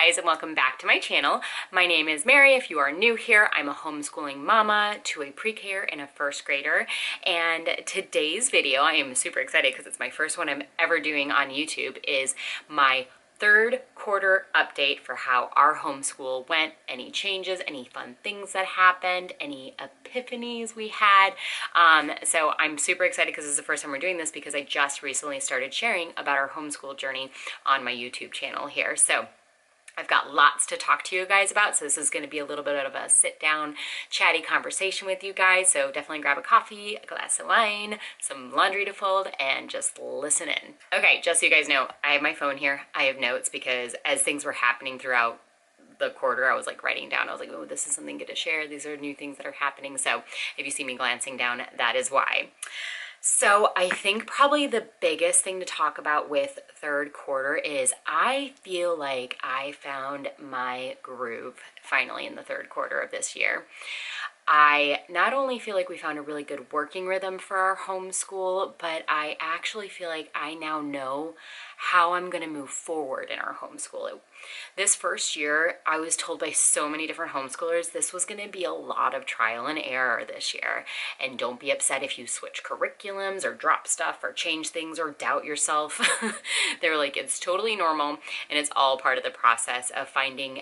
guys, and welcome back to my channel. My name is Mary. If you are new here, I'm a homeschooling mama to a pre-K and a first grader. And today's video, I am super excited because it's my first one I'm ever doing on YouTube, is my third quarter update for how our homeschool went, any changes, any fun things that happened, any epiphanies we had. So I'm super excited because this is the first time we're doing this because I just recently started sharing about our homeschool journey on my YouTube channel here. So I've got lots to talk to you guys about, so this is going to be a little bit of a sit-down, chatty conversation with you guys, so definitely grab a coffee, a glass of wine, some laundry to fold, and just listen in. Okay, just so you guys know, I have my phone here. I have notes because as things were happening throughout the quarter, I was like writing down, I was like, oh, this is something good to share. These are new things that are happening, so if you see me glancing down, that is why. So I think probably the biggest thing to talk about with third quarter is I feel like I found my groove finally in the third quarter of this year. I not only feel like we found a really good working rhythm for our homeschool, but I actually feel like I now know how I'm going to move forward in our homeschool. This first year, I was told by so many different homeschoolers this was going to be a lot of trial and error this year. And don't be upset if you switch curriculums or drop stuff or change things or doubt yourself. They were like, it's totally normal and it's all part of the process of finding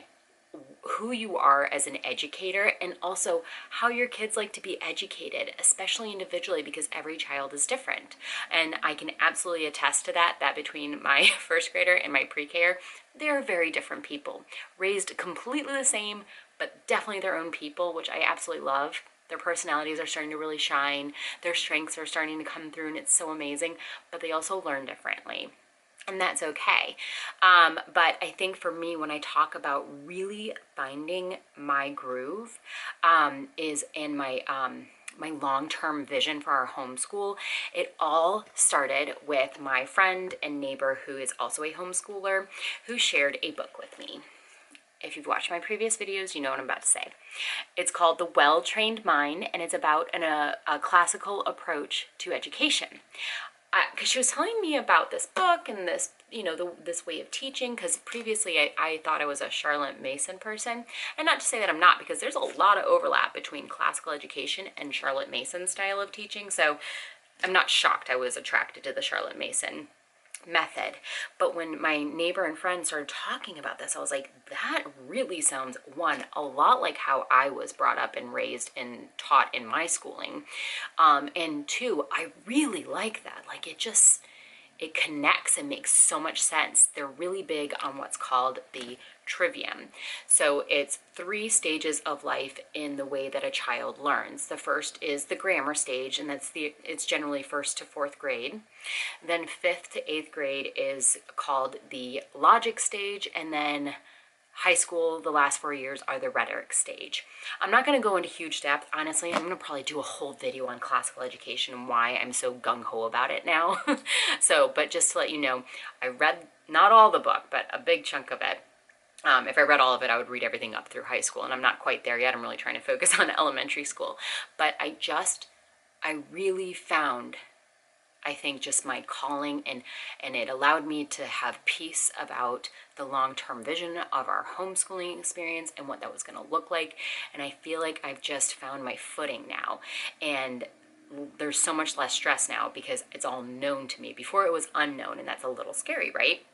who you are as an educator and also how your kids like to be educated, especially individually, because every child is different. And I can absolutely attest to that between my first grader and my pre-K, they're very different people, raised completely the same, but definitely their own people, which I absolutely love. Their personalities are starting to really shine. Their strengths are starting to come through, and it's so amazing, but they also learn differently. And that's okay. But I think for me, when I talk about really finding my groove, is in my my long-term vision for our homeschool. It all started with my friend and neighbor who is also a homeschooler who shared a book with me. If you've watched my previous videos, you know what I'm about to say. It's called The Well-Trained Mind, and it's about a classical approach to education. Because she was telling me about this book and this, this way of teaching, because previously I thought I was a Charlotte Mason person. And not to say that I'm not, because there's a lot of overlap between classical education and Charlotte Mason style of teaching. So I'm not shocked I was attracted to the Charlotte Mason method. But when my neighbor and friend started talking about this, I was like, that really sounds, one, a lot like how I was brought up and raised and taught in my schooling. And two, I really like that. Like it connects and makes so much sense. They're really big on what's called the trivium. So it's 3 stages of life in the way that a child learns. The first is the grammar stage, and it's generally 1st to 4th grade. Then 5th to 8th grade is called the logic stage, and then high school, the last 4 years, are the rhetoric stage. I'm not going to go into huge depth. Honestly, I'm going to probably do a whole video on classical education and why I'm so gung-ho about it now. But just to let you know, I read not all the book, but a big chunk of it. If I read all of it, I would read everything up through high school, and I'm not quite there yet. I'm really trying to focus on elementary school. But I really found, I think, just my calling, and it allowed me to have peace about the long-term vision of our homeschooling experience and what that was going to look like. And I feel like I've just found my footing now. And there's so much less stress now because it's all known to me. Before it was unknown, and that's a little scary, right?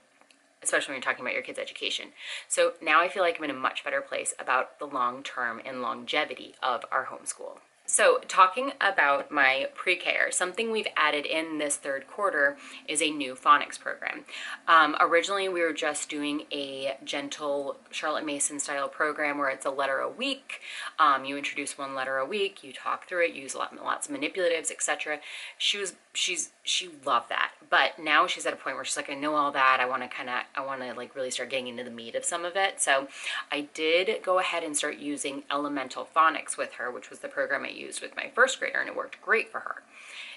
Especially when you're talking about your kids' education. So now I feel like I'm in a much better place about the long-term and longevity of our homeschool. So talking about my pre-K, something we've added in this third quarter is a new phonics program. Originally, we were just doing a gentle Charlotte Mason style program where it's a letter a week. You introduce 1 letter a week, you talk through it, use lots of manipulatives, etc. She loved that. But now she's at a point where she's like, I know all that. I want to like really start getting into the meat of some of it. So I did go ahead and start using elemental phonics with her, which was the program I used with my first grader, and it worked great for her.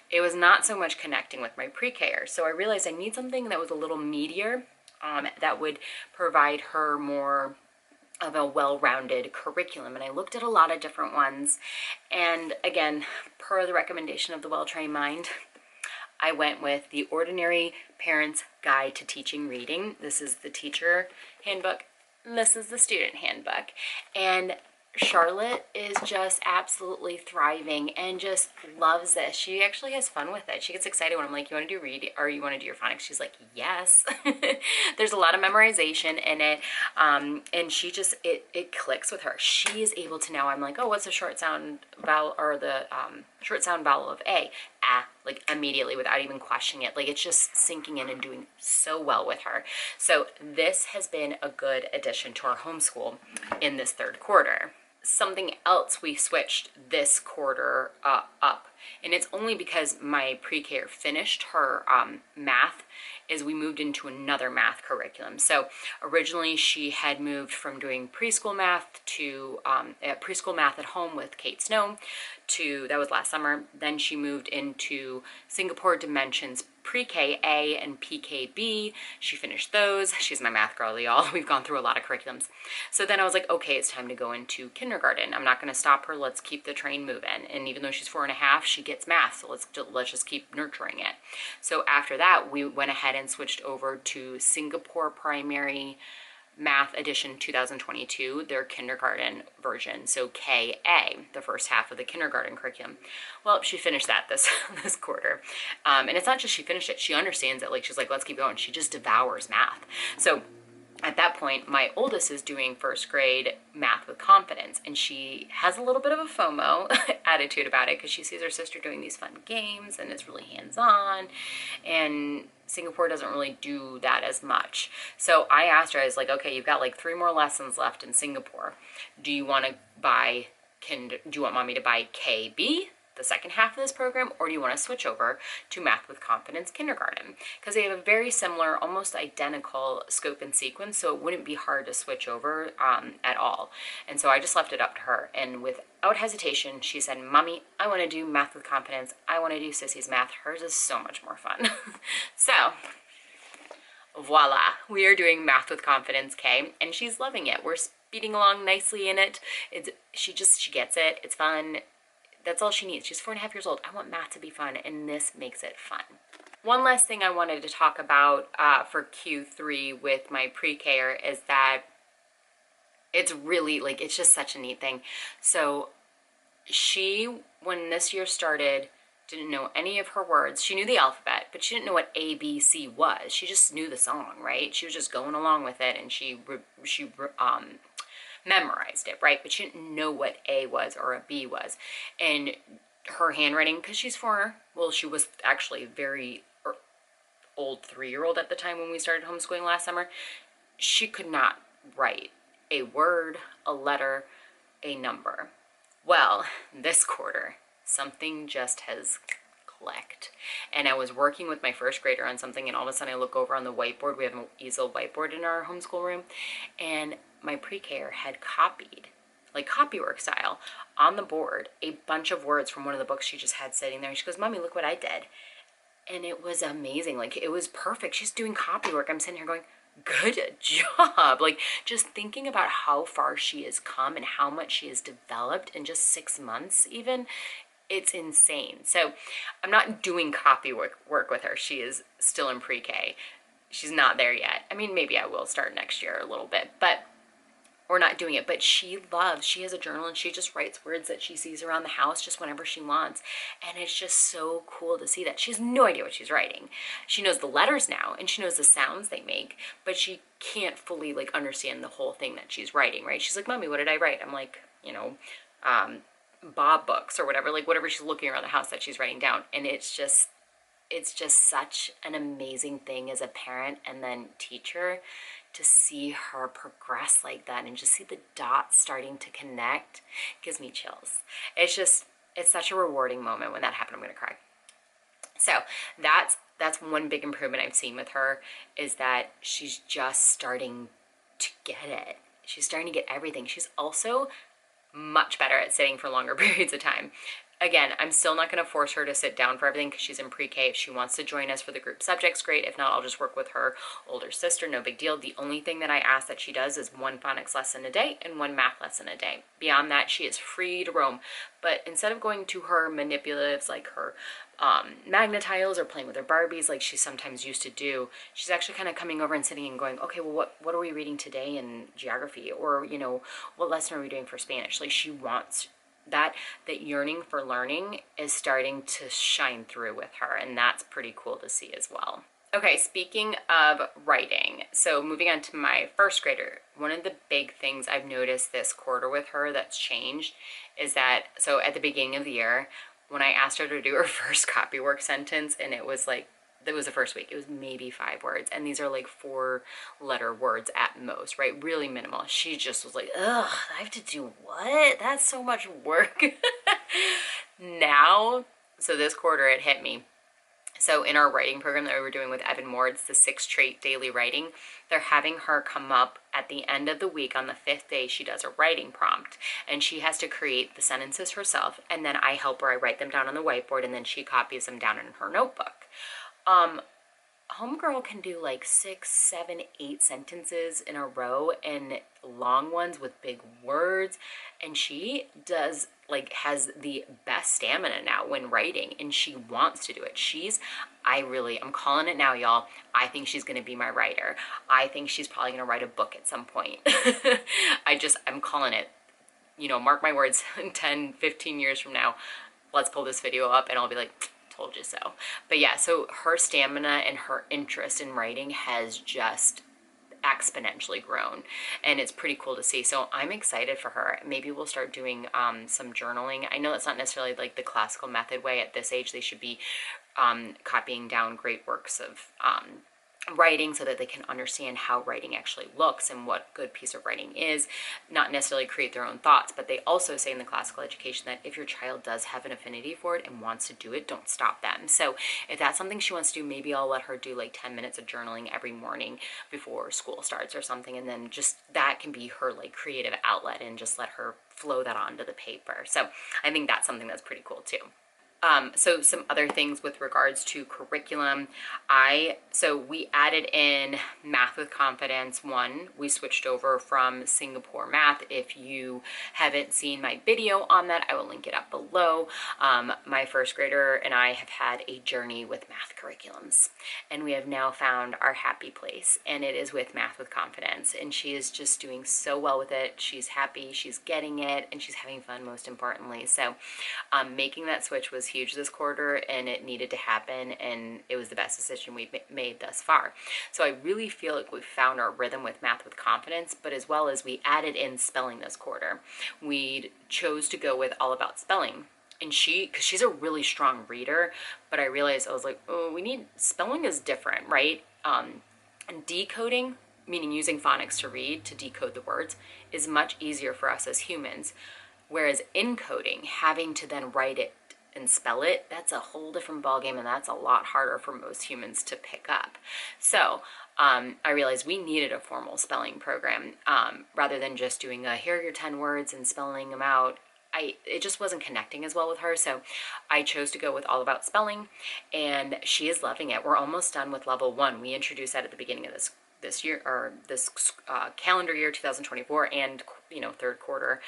It was not so much connecting with my pre-K, so I realized I need something that was a little meatier, that would provide her more of a well-rounded curriculum. And I looked at a lot of different ones, and again, per the recommendation of the Well-Trained Mind, I went with the Ordinary Parent's Guide to Teaching Reading. This is the teacher handbook. this is the student handbook. And Charlotte is just absolutely thriving and just loves this. She actually has fun with it. She gets excited when I'm like, you want to do read or you want to do your phonics? She's like, yes. There's a lot of memorization in it. And she just, it clicks with her. She is able to now, I'm like, oh, what's the short sound vowel or the short sound vowel of A? Ah, like immediately without even questioning it. Like it's just sinking in and doing so well with her. So this has been a good addition to our homeschool in this third quarter. Something else we switched this quarter up, and it's only because my pre-K finished her math, is we moved into another math curriculum. So originally she had moved from doing preschool math to preschool math at home with Kate Snow to, that was last summer. Then she moved into Singapore Dimensions Pre-K A and PKB. She finished those. She's my math girl, y'all. We've gone through a lot of curriculums. So then I was like, okay, it's time to go into kindergarten. I'm not going to stop her. Let's keep the train moving. And even though she's 4.5, she gets math. So let's just keep nurturing it. So after that, we went ahead and switched over to Singapore Primary Math Edition 2022, their kindergarten version, so KA, the first half of the kindergarten curriculum. Well, she finished that this this quarter, and it's not just she finished it; she understands it. Like she's like, let's keep going. She just devours math. So at that point, my oldest is doing first grade math with confidence, and she has a little bit of a FOMO attitude about it because she sees her sister doing these fun games and it's really hands-on, and Singapore doesn't really do that as much. So I asked her, I was like, okay, you've got like 3 more lessons left in Singapore. Do you want mommy to buy KB, the second half of this program, or do you want to switch over to Math with Confidence Kindergarten? Because they have a very similar, almost identical scope and sequence, so it wouldn't be hard to switch over at all. And so I just left it up to her, and without hesitation, she said, Mommy, I want to do Math with Confidence. I want to do Sissy's math. Hers is so much more fun. So voila, we are doing Math with Confidence K, and she's loving it. We're speeding along nicely in it. She gets it. It's fun. That's all she needs. She's 4.5 years old. I want math to be fun, and this makes it fun. One last thing I wanted to talk about for Q3 with my pre-K is that it's really, like, it's just such a neat thing. So she, when this year started, didn't know any of her words. She knew the alphabet, but she didn't know what A, B, C was. She just knew the song, right? She was just going along with it, and she memorized it, right? But she didn't know what A was or a B was. And her handwriting, because she's 4, well, she was actually very old 3-year-old at the time when we started homeschooling last summer. She could not write a word, a letter, a number. Well, this quarter, something just has clicked. And I was working with my first grader on something, and all of a sudden I look over on the whiteboard. We have an easel whiteboard in our homeschool room, and my pre-K had copied, like copywork style, on the board a bunch of words from one of the books she just had sitting there. She goes, Mommy, look what I did. And it was amazing. Like, it was perfect. She's doing copywork. I'm sitting here going, good job. Like, just thinking about how far she has come and how much she has developed in just 6 months even, it's insane. So I'm not doing copywork with her. She is still in pre-K. She's not there yet. I mean, maybe I will start next year a little bit, but we're not doing it. But she has a journal, and she just writes words that she sees around the house just whenever she wants. And it's just so cool to see that. She has no idea what she's writing. She knows the letters now, and she knows the sounds they make, but she can't fully, like, understand the whole thing that she's writing, right? She's like, Mommy, what did I write? I'm like, Bob books or whatever, like whatever she's looking around the house that she's writing down. And it's just such an amazing thing as a parent and then teacher to see her progress like that and just see the dots starting to connect. It gives me chills. It's such a rewarding moment. When that happened, I'm gonna cry. So that's one big improvement I've seen with her, is that she's just starting to get it. She's starting to get everything. She's also much better at sitting for longer periods of time. Again, I'm still not going to force her to sit down for everything because she's in pre-K. If she wants to join us for the group subjects, great. If not, I'll just work with her older sister, no big deal. The only thing that I ask that she does is 1 phonics lesson a day and 1 math lesson a day. Beyond that, she is free to roam. But instead of going to her manipulatives, like her magnetiles or playing with her Barbies like she sometimes used to do. She's actually kind of coming over and sitting and going, okay, well, what are we reading today in geography? Or, you know, what lesson are we doing for Spanish? Like she wants that yearning for learning is starting to shine through with her, and that's pretty cool to see as well. Okay, speaking of writing, so moving on to my first grader, one of the big things I've noticed this quarter with her that's changed is that, so at the beginning of the year, when I asked her to do her first copywork sentence, and it was like, that was the first week, it was maybe 5 words, and these are like 4-letter words at most, right? Really minimal. She just was like, ugh, I have to do what? That's so much work. Now, so this quarter it hit me. So in our writing program that we were doing with Evan Moore, it's the 6 trait daily writing. They're having her come up at the end of the week on the 5th day. She does a writing prompt and she has to create the sentences herself. And then I help her. I write them down on the whiteboard and then she copies them down in her notebook. Homegirl can do like 6, 7, 8 sentences in a row and long ones with big words. And she does like has the best stamina now when writing and she wants to do it. I'm calling it now, y'all. I think she's going to be my writer. I think she's probably going to write a book at some point. I'm calling it, you know, mark my words, 10, 15 years from now, let's pull this video up and I'll be like, told you so. But yeah, so her stamina and her interest in writing has just exponentially grown and it's pretty cool to see. So I'm excited for her. Maybe we'll start doing some journaling. I know it's not necessarily like the classical method way. At this age they should be copying down great works of writing so that they can understand how writing actually looks and what good piece of writing is, not necessarily create their own thoughts. But they also say in the classical education that if your child does have an affinity for it and wants to do it, don't stop them. So if that's something she wants to do, maybe I'll let her do like 10 minutes of journaling every morning before school starts or something, and then just that can be her like creative outlet and just let her flow that onto the paper. So I think that's something that's pretty cool too. So some other things with regards to curriculum, so we added in Math with Confidence 1. We switched over from Singapore Math. If you haven't seen my video on that, I will link it up below. My first grader and I have had a journey with math curriculums, and we have now found our happy place, and it is with Math with Confidence, and she is just doing so well with it. She's happy, she's getting it, and she's having fun most importantly. So making that switch was huge this quarter and it needed to happen, and it was the best decision we've made thus far. So I really feel like we've found our rhythm with Math with Confidence, but as well as we added in spelling this quarter. We chose to go with All About Spelling, and because she's a really strong reader, but I realized I was like, oh, spelling is different, right? And decoding, meaning using phonics to read, to decode the words, is much easier for us as humans. Whereas encoding, having to then write it and spell it, that's a whole different ballgame, and that's a lot harder for most humans to pick up. So I realized we needed a formal spelling program rather than just doing here are your 10 words and spelling them out. It just wasn't connecting as well with her, so I chose to go with All About Spelling, and she is loving it. We're almost done with level 1. We introduced that at the beginning of this year, or this calendar year 2024, and third quarter.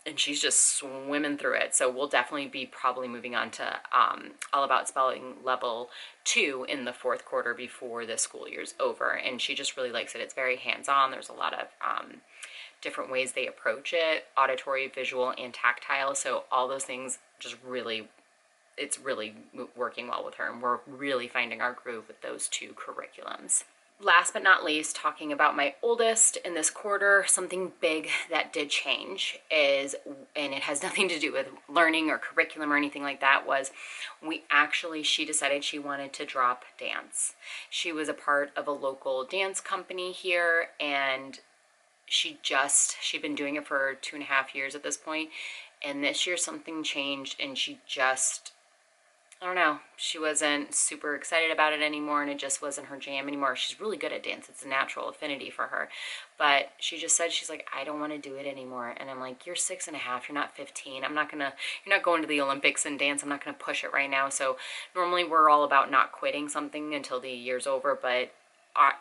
And she's just swimming through it. So we'll definitely be probably moving on to All About Spelling level 2 in the 4th quarter before the school year's over. And she just really likes it. It's very hands-on. There's a lot of different ways they approach it, auditory, visual, and tactile. So all those things just really, it's really working well with her. And we're really finding our groove with those 2 curriculums. Last but not least, talking about my oldest in this quarter, something big that did change is, and it has nothing to do with learning or curriculum or anything like that, was she decided she wanted to drop dance. She was a part of a local dance company here, and she'd been doing it for 2.5 years at this point, and this year something changed, and I don't know, she wasn't super excited about it anymore, and it just wasn't her jam anymore. She's really good at dance. It's a natural affinity for her. But she just said, she's like, I don't want to do it anymore. And I'm like, you're 6.5, you're not 15. You're not going to the Olympics and dance. I'm not going to push it right now. So normally we're all about not quitting something until the year's over, but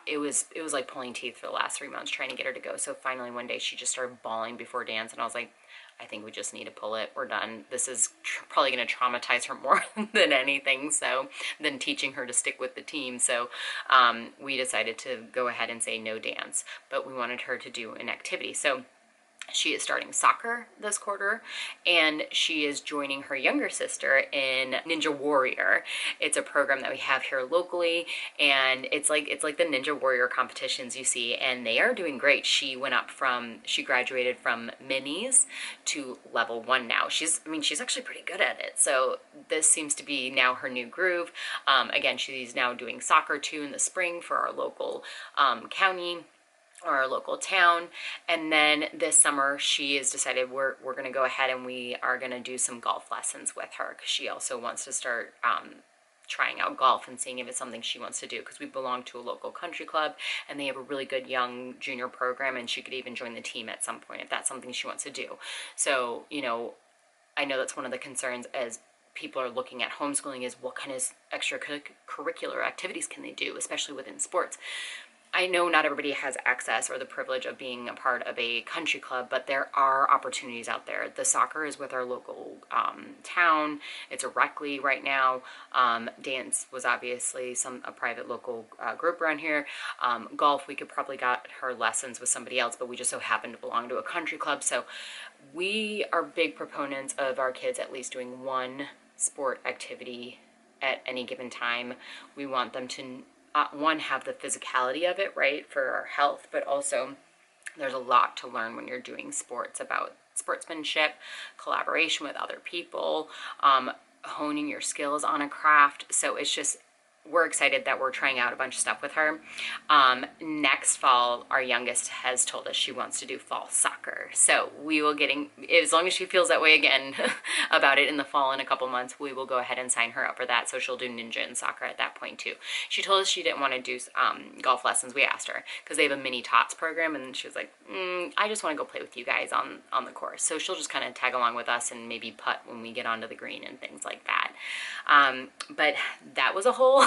it was like pulling teeth for the last 3 months trying to get her to go. So finally one day she just started bawling before dance, and I was like, I think we just need to pull it. We're done. This is probably going to traumatize her more than anything, so than teaching her to stick with the team. So we decided to go ahead and say no dance, but we wanted her to do an activity. So she is starting soccer this quarter, and she is joining her younger sister in Ninja Warrior. It's a program that we have here locally, and it's like the Ninja Warrior competitions you see, and they are doing great. She graduated from minis to level 1 now. She's actually pretty good at it. So this seems to be now her new groove. Again, she's now doing soccer too in the spring for our local county or our local town. And then this summer she has decided we're going to go ahead and we are going to do some golf lessons with her, because she also wants to start trying out golf and seeing if it's something she wants to do, because we belong to a local country club and they have a really good young junior program, and she could even join the team at some point if that's something she wants to do. So, you know, I know that's one of the concerns as people are looking at homeschooling, is what kind of extracurricular activities can they do, especially within sports. I know not everybody has access or the privilege of being a part of a country club, but there are opportunities out there. The soccer is with our local town. It's a rec league right now. Dance was obviously a private local group around here. Golf, we could probably got her lessons with somebody else, but we just so happen to belong to a country club. So we are big proponents of our kids at least doing one sport activity at any given time. We want them to one, have the physicality of it, right, for our health, but also there's a lot to learn when you're doing sports about sportsmanship, collaboration with other people, honing your skills on a craft. So it's just, we're excited that we're trying out a bunch of stuff with her. Next fall, our youngest has told us she wants to do fall soccer. So we will as long as she feels that way again about it in the fall in a couple months, we will go ahead and sign her up for that. So she'll do ninja and soccer at that point too. She told us she didn't want to do golf lessons. We asked her because they have a mini tots program, and she was like, I just want to go play with you guys on the course. So she'll just kind of tag along with us and maybe putt when we get onto the green and things like that. But that was a whole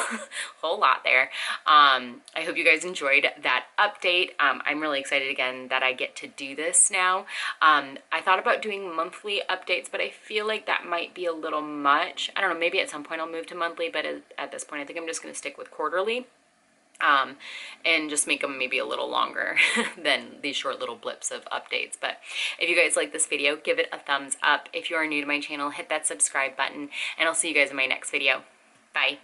lot there. I hope you guys enjoyed that update. I'm really excited again that I get to do this now. I thought about doing monthly updates, but I feel like that might be a little much. I don't know, maybe at some point I'll move to monthly, but at this point I think I'm just going to stick with quarterly. And just make them maybe a little longer than these short little blips of updates. But if you guys like this video, give it a thumbs up. If you are new to my channel, hit that subscribe button, and I'll see you guys in my next video. Bye.